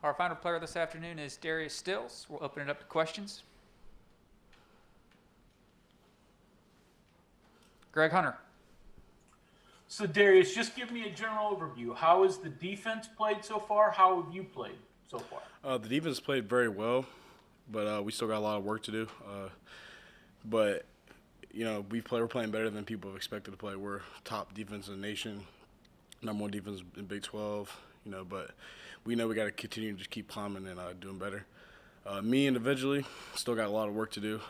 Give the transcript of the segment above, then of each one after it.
Our final player this afternoon is Darius Stills. We'll open it up to questions. Greg Hunter. So, Darius, just give me a general overview. How has the defense played so far? How have you played so far? The defense played very well, but we still got a lot of work to do. But we're playing better than people have expected to play. We're top defense in the nation, number one defense in Big 12. But we know we got to continue to just keep climbing and doing better. Me individually still got a lot of work to do,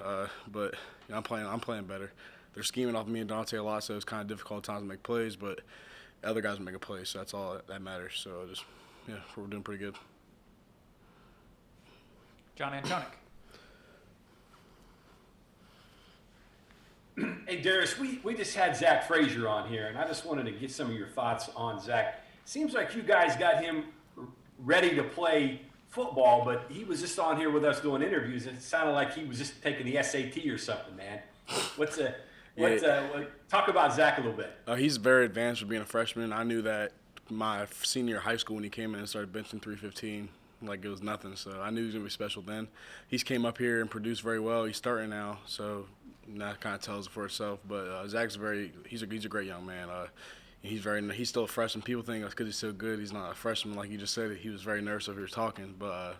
but I'm playing better. They're scheming off me and Dante a lot, so it's kind of difficult at times to make plays, but other guys are making plays, so that's all that matters. So we're doing pretty good. John Antonik. Hey, Darius, we just had Zach Frazier on here, and I just wanted to get some of your thoughts on Zach. Seems like you guys got him ready to play football, but he was just on here with us doing interviews, and it sounded like he was just taking the SAT or something, man. Talk about Zach a little bit. He's very advanced for being a freshman. I knew that my senior year of high school when he came in and started benching 315 like it was nothing. So I knew he was going to be special then. He's came up here and produced very well. He's starting now, so that kind of tells it for itself. But Zach's he's a great young man. He's still a freshman. People think that's because he's so good. He's not a freshman, like you just said. He was very nervous if he was talking, but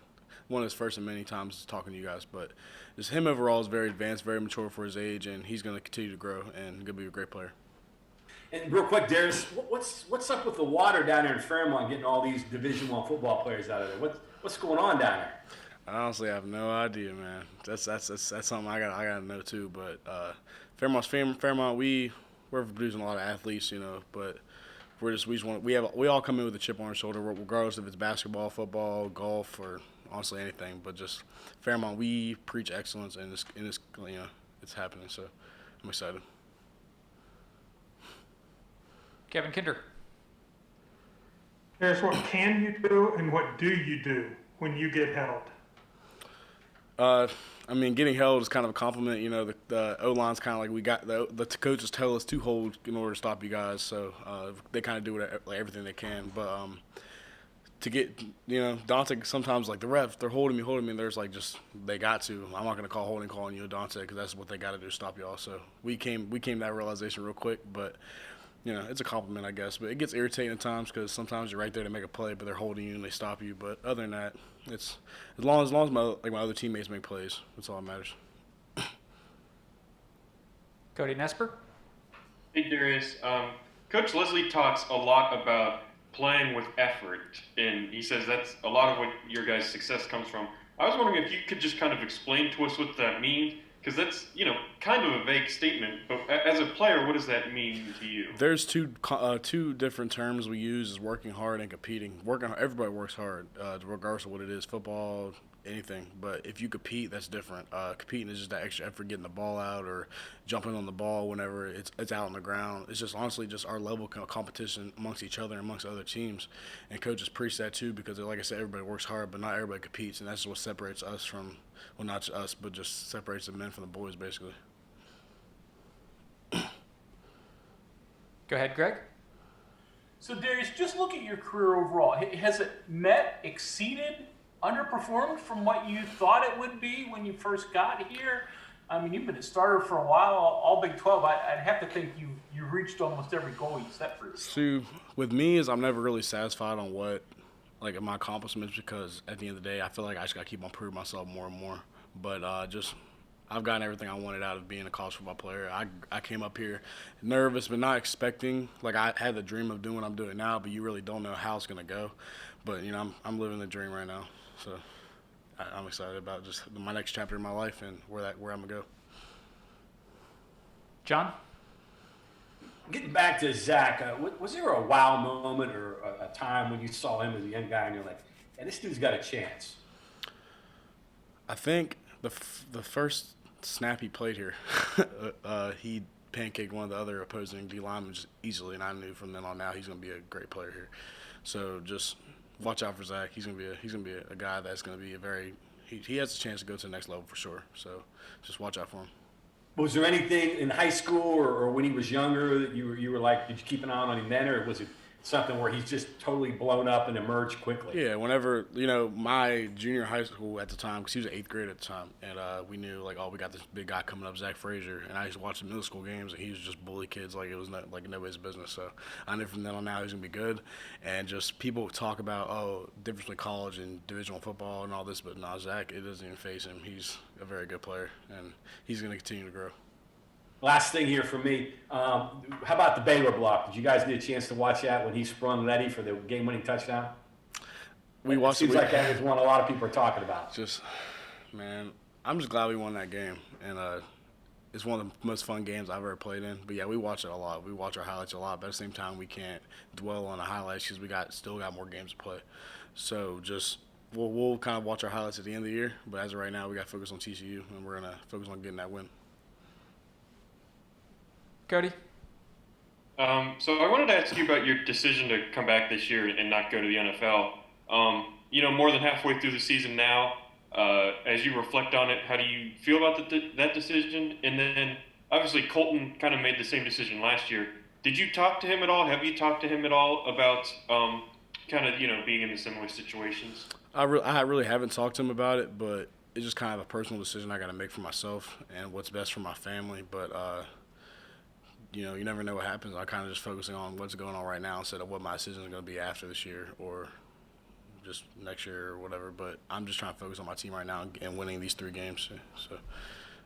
one of his first and many times talking to you guys. But just him overall is very advanced, very mature for his age, and he's going to continue to grow and going to be a great player. And real quick, Darius, what's up with the water down there in Fairmont, getting all these Division I football players out of there? What's going on down there? I honestly have no idea, man. That's something I gotta know too. But Fairmont, we're producing a lot of athletes, but we all come in with a chip on our shoulder, regardless if it's basketball, football, golf, or honestly anything. But just Fairmont, we preach excellence, and it's happening. So I'm excited. Kevin Kinder. Here's what can you do and what do you do when you get held? Getting held is kind of a compliment. The O-line's kind of like we got the coaches tell us to hold in order to stop you guys. So they kind of do everything they can. But to get, Dante, sometimes like the ref, they're holding me, and there's like they got to. I'm not going to call holding calling you Dante because that's what they got to do to stop y'all. So we came to that realization real quick, but it's a compliment, I guess. But it gets irritating at times because sometimes you're right there to make a play, but they're holding you and they stop you. But other than that, it's as long as my other teammates make plays, that's all that matters. Cody Nesper. Hey, Darius. Coach Leslie talks a lot about playing with effort, and he says that's a lot of what your guys' success comes from. I was wondering if you could just kind of explain to us what that means, because that's, kind of a vague statement, but as a player, what does that mean to you? There's two different terms we use: is working hard and competing. Everybody works hard, regardless of what it is, football, anything. But if you compete, that's different. Competing is just that extra effort, getting the ball out or jumping on the ball whenever it's out on the ground. It's just honestly just our level of competition amongst each other and amongst other teams. And coaches preach that too because, like I said, everybody works hard, but not everybody competes, and that's what separates us from, well, not just us, but just separates the men from the boys, basically. Go ahead, Greg. So, Darius, just look at your career overall. Has it met, exceeded, underperformed from what you thought it would be when you first got here? I mean, you've been a starter for a while, all Big 12. I'd have to think you reached almost every goal you set for yourself. So, with me, is I'm never really satisfied on my accomplishments because at the end of the day, I feel like I just got to keep on proving myself more and more. But I've gotten everything I wanted out of being a college football player. I came up here nervous but not expecting. Like, I had the dream of doing what I'm doing now, but you really don't know how it's going to go. But, I'm living the dream right now. So I'm excited about just my next chapter in my life and where I'm going to go. John? Getting back to Zach, was there a wow moment or a time when you saw him as a young guy and you're like, hey, this dude's got a chance? I think the first snap he played here, he pancaked one of the other opposing D linemen just easily, and I knew from then on now he's going to be a great player here. So just watch out for Zach. He's going to be a guy that's going to be he has a chance to go to the next level for sure. So just watch out for him. Was there anything in high school or when he was younger that you were like, did you keep an eye on him then, or was it something where he's just totally blown up and emerged quickly. Yeah, whenever, my junior high school at the time, because he was in 8th grade at the time, and we knew, like, oh, we got this big guy coming up, Zach Frazier, and I used to watch the middle school games, and he was just bully kids like it was not, like nobody's business. So I knew from then on out he's going to be good. And just people talk about, oh, difference between college and divisional football and all this, but no, Zach, it doesn't even face him. He's a very good player, and he's going to continue to grow. Last thing here for me, how about the Baylor block? Did you guys get a chance to watch that when he sprung Letty for the game-winning touchdown? We watched Seems like that was one a lot of people are talking about. Just, man, I'm just glad we won that game, and it's one of the most fun games I've ever played in. But yeah, we watch it a lot. We watch our highlights a lot, but at the same time, we can't dwell on the highlights because we still got more games to play. So just we'll kind of watch our highlights at the end of the year, but as of right now, we got to focus on TCU, and we're gonna focus on getting that win. Cody? So I wanted to ask you about your decision to come back this year and not go to the NFL. More than halfway through the season now, as you reflect on it, how do you feel about that decision? And then, obviously, Colton kind of made the same decision last year. Did you talk to him at all? Have you talked to him at all about being in similar situations? I really haven't talked to him about it, but it's just kind of a personal decision I got to make for myself and what's best for my family. But you never know what happens. I'm kind of just focusing on what's going on right now instead of what my decision is going to be after this year or just next year or whatever. But I'm just trying to focus on my team right now and winning these 3 games. So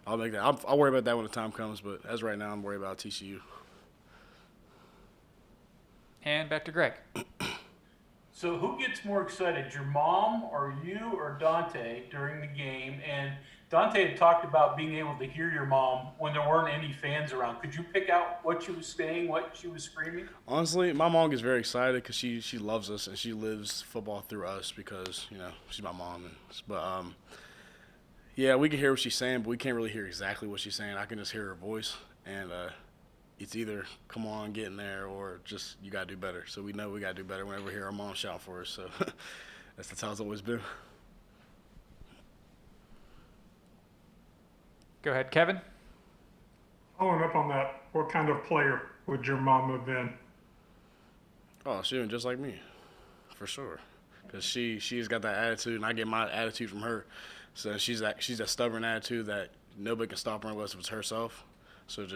I'll make that. I'll worry about that when the time comes. But as right now, I'm worried about TCU. And back to Greg. So who gets more excited, your mom or you or Dante during the game? And Dante had talked about being able to hear your mom when there weren't any fans around. Could you pick out what she was saying, what she was screaming? Honestly, my mom gets very excited because she loves us and she lives football through us because, she's my mom. But yeah, we can hear what she's saying, but we can't really hear exactly what she's saying. I can just hear her voice, and it's either come on, get in there, or just you got to do better. So we know we got to do better whenever we hear our mom shout for us. So that's how it's always been. Go ahead, Kevin. Following up on that, what kind of player would your mom have been? Oh, she was just like me, for sure. Because she's got that attitude, and I get my attitude from her. So she's that stubborn attitude that nobody can stop her unless it's herself. So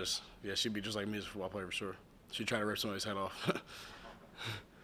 she'd be just like me as a football player for sure. She'd try to rip somebody's head off.